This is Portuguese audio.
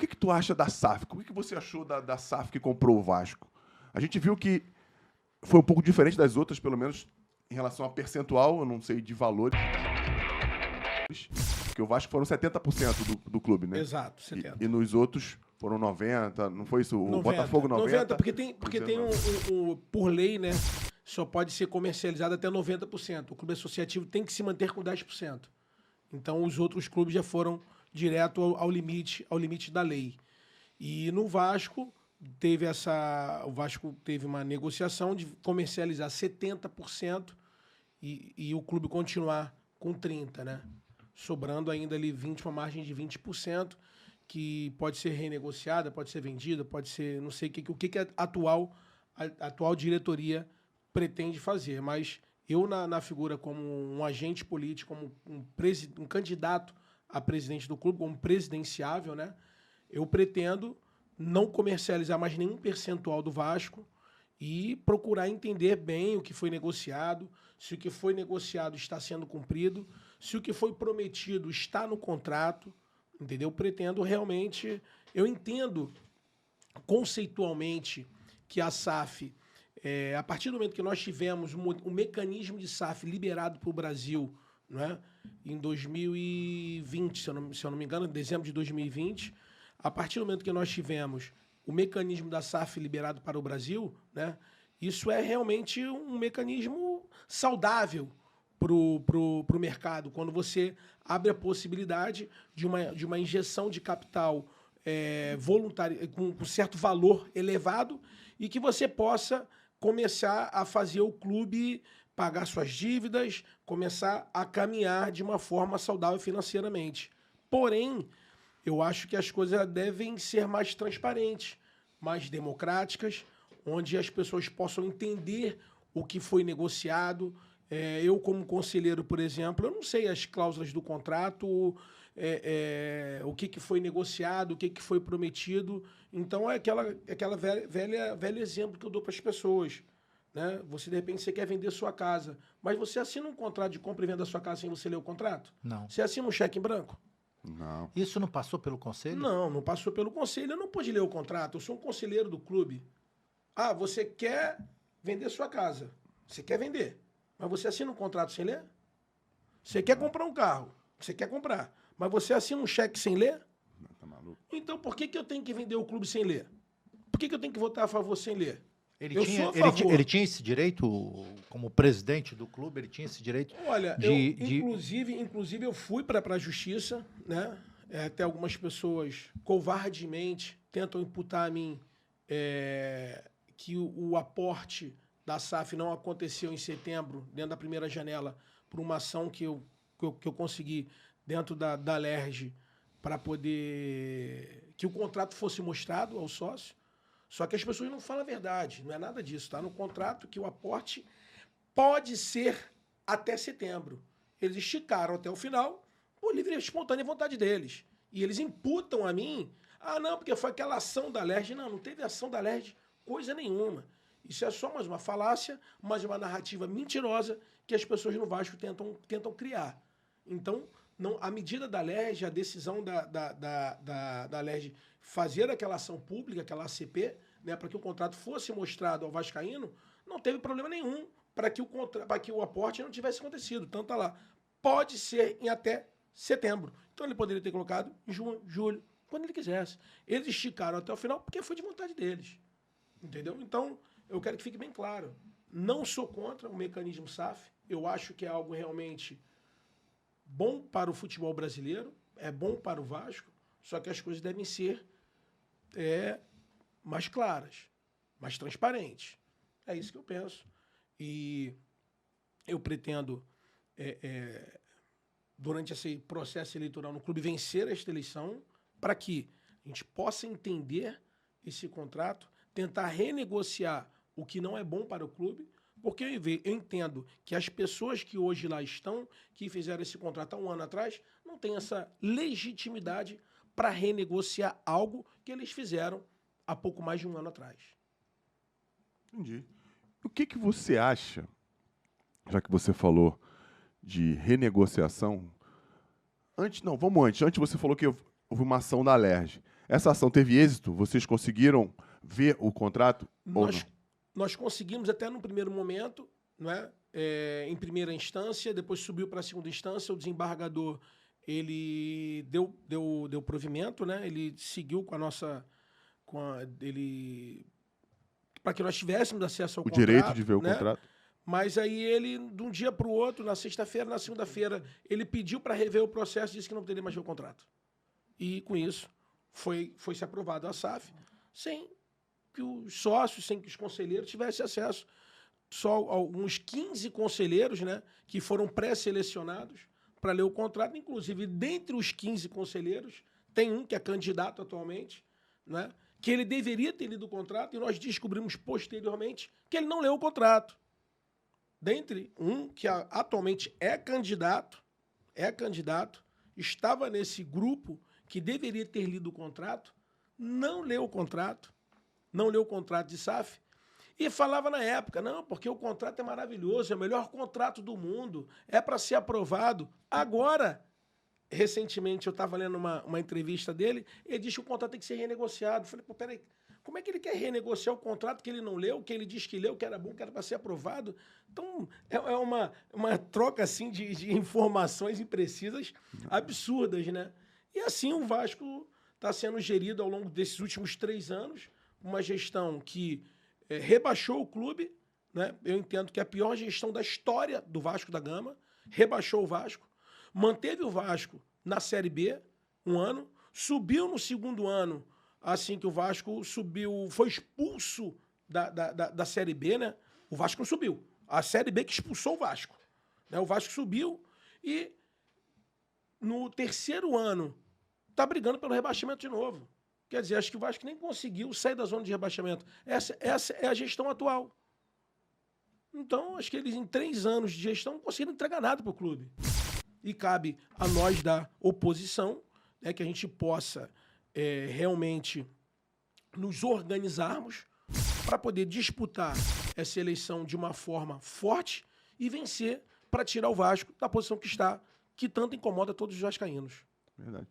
que tu acha da SAF? O que você achou da SAF que comprou o Vasco? A gente viu que foi um pouco diferente das outras, pelo menos em relação a percentual, eu não sei de valores, porque o Vasco foram 70% do clube, né? Exato, 70%. E nos outros foram 90%, não foi isso? O 90, Botafogo 90%. Porque tem por lei, né? Só pode ser comercializado até 90%. O clube associativo tem que se manter com 10%. Então os outros clubes já foram direto ao limite da lei. E no Vasco o Vasco teve uma negociação de comercializar 70% e o clube continuar com 30%, né? Sobrando ainda ali uma margem de 20%, que pode ser renegociada, pode ser vendida, pode ser, não sei o que a atual diretoria pretende fazer. Mas eu, na figura como um agente político, como um candidato a presidente do clube, como presidenciável, né? Eu pretendo não comercializar mais nenhum percentual do Vasco e procurar entender bem o que foi negociado, se o que foi negociado está sendo cumprido, se o que foi prometido está no contrato, entendeu? Eu pretendo realmente... Eu entendo conceitualmente que a SAF, a partir do momento que nós tivemos um mecanismo de SAF liberado para o Brasil, né, em 2020, se eu não me engano, em dezembro de 2020, a partir do momento que nós tivemos o mecanismo da SAF liberado para o Brasil, né, isso é realmente um mecanismo saudável para o mercado, quando você abre a possibilidade de uma injeção de capital voluntária, com certo valor elevado, e que você possa começar a fazer o clube pagar suas dívidas, começar a caminhar de uma forma saudável financeiramente. Porém, eu acho que as coisas devem ser mais transparentes, mais democráticas, onde as pessoas possam entender o que foi negociado. Eu, como conselheiro, por exemplo, eu não sei as cláusulas do contrato, o que foi negociado, o que foi prometido. Então, é aquela velho exemplo que eu dou para as pessoas. Né? Você, de repente, você quer vender sua casa, mas você assina um contrato de compra e venda da sua casa sem você ler o contrato? Não. Você assina um cheque em branco? Não. Isso não passou pelo conselho? Não passou pelo conselho. Eu não pude ler o contrato. Eu sou um conselheiro do clube. Ah, você quer vender sua casa. Você quer vender. Mas você assina um contrato sem ler? Você quer comprar um carro. Você quer comprar. Mas você assina um cheque sem ler? Não, tá maluco. Então, por que eu tenho que vender o clube sem ler? Por que eu tenho que votar a favor sem ler? Ele tinha esse direito, como presidente do clube, ele tinha esse direito? Olha, inclusive eu fui para a justiça, né? Até algumas pessoas covardemente tentam imputar a mim que o aporte da SAF não aconteceu em setembro, dentro da primeira janela, por uma ação que eu consegui dentro da LERJ para poder que o contrato fosse mostrado ao sócio. Só que as pessoas não falam a verdade, não é nada disso. Está no contrato que o aporte pode ser até setembro. Eles esticaram até o final por livre e espontânea vontade deles. E eles imputam a mim, não, porque foi aquela ação da LERJ. Não teve ação da LERJ coisa nenhuma. Isso é só mais uma falácia, mais uma narrativa mentirosa que as pessoas no Vasco tentam criar. Então, a medida da LERJ, a decisão da LERJ fazer aquela ação pública, aquela ACP, né, para que o contrato fosse mostrado ao vascaíno, não teve problema nenhum para que o aporte não tivesse acontecido. Então tá lá, pode ser em até setembro. Então ele poderia ter colocado em junho, julho, quando ele quisesse. Eles esticaram até o final porque foi de vontade deles. Entendeu? Então, eu quero que fique bem claro. Não sou contra o mecanismo SAF. Eu acho que é algo realmente bom para o futebol brasileiro, é bom para o Vasco, só que as coisas devem ser mais claras, mais transparentes. É isso que eu penso. E eu pretendo, durante esse processo eleitoral no clube, vencer esta eleição para que a gente possa entender esse contrato, tentar renegociar o que não é bom para o clube, porque eu entendo que as pessoas que hoje lá estão, que fizeram esse contrato há um ano atrás, não têm essa legitimidade para renegociar algo que eles fizeram há pouco mais de um ano atrás. Entendi. O que você acha, já que você falou de renegociação, antes você falou que houve uma ação da LERJ. Essa ação teve êxito? Vocês conseguiram ver o contrato ou não? Nós conseguimos até no primeiro momento, não é? Em primeira instância, depois subiu para a segunda instância, o desembargador ele deu provimento, né? Ele seguiu com a nossa... para que nós tivéssemos acesso ao contrato. O direito de ver o né? contrato. Mas aí ele, de um dia para o outro, na sexta-feira, na segunda-feira, ele pediu para rever o processo e disse que não poderia mais ver o contrato. E com isso foi-se aprovado a SAF, sem que os sócios, sem que os conselheiros tivessem acesso. Só alguns 15 conselheiros, né, que foram pré-selecionados para ler o contrato. Inclusive, dentre os 15 conselheiros, tem um que é candidato atualmente, né, que ele deveria ter lido o contrato, e nós descobrimos posteriormente que ele não leu o contrato. Dentre um que atualmente é candidato, estava nesse grupo que deveria ter lido o contrato, não leu o contrato de SAF, e falava na época, não, porque o contrato é maravilhoso, é o melhor contrato do mundo, é para ser aprovado. Agora, recentemente, eu estava lendo uma entrevista dele, ele disse que o contrato tem que ser renegociado. Eu falei, pô, peraí, como é que ele quer renegociar o contrato que ele não leu, que ele disse que leu, que era bom, que era para ser aprovado? Então, é uma troca assim, de informações imprecisas, absurdas, né? E assim o Vasco está sendo gerido ao longo desses últimos 3 anos, uma gestão que rebaixou o clube, né? Eu entendo que é a pior gestão da história do Vasco da Gama, rebaixou o Vasco, manteve o Vasco na Série B um ano, subiu no segundo ano, assim que o Vasco subiu, foi expulso da Série B, né? O Vasco não subiu. A Série B que expulsou o Vasco. Né? O Vasco subiu e no terceiro ano está brigando pelo rebaixamento de novo. Quer dizer, acho que o Vasco nem conseguiu sair da zona de rebaixamento. Essa é a gestão atual. Então, acho que eles, em 3 anos de gestão, não conseguiram entregar nada para o clube. E cabe a nós da oposição, né, que a gente possa realmente nos organizarmos para poder disputar essa eleição de uma forma forte e vencer para tirar o Vasco da posição que está, que tanto incomoda todos os vascaínos. Verdade.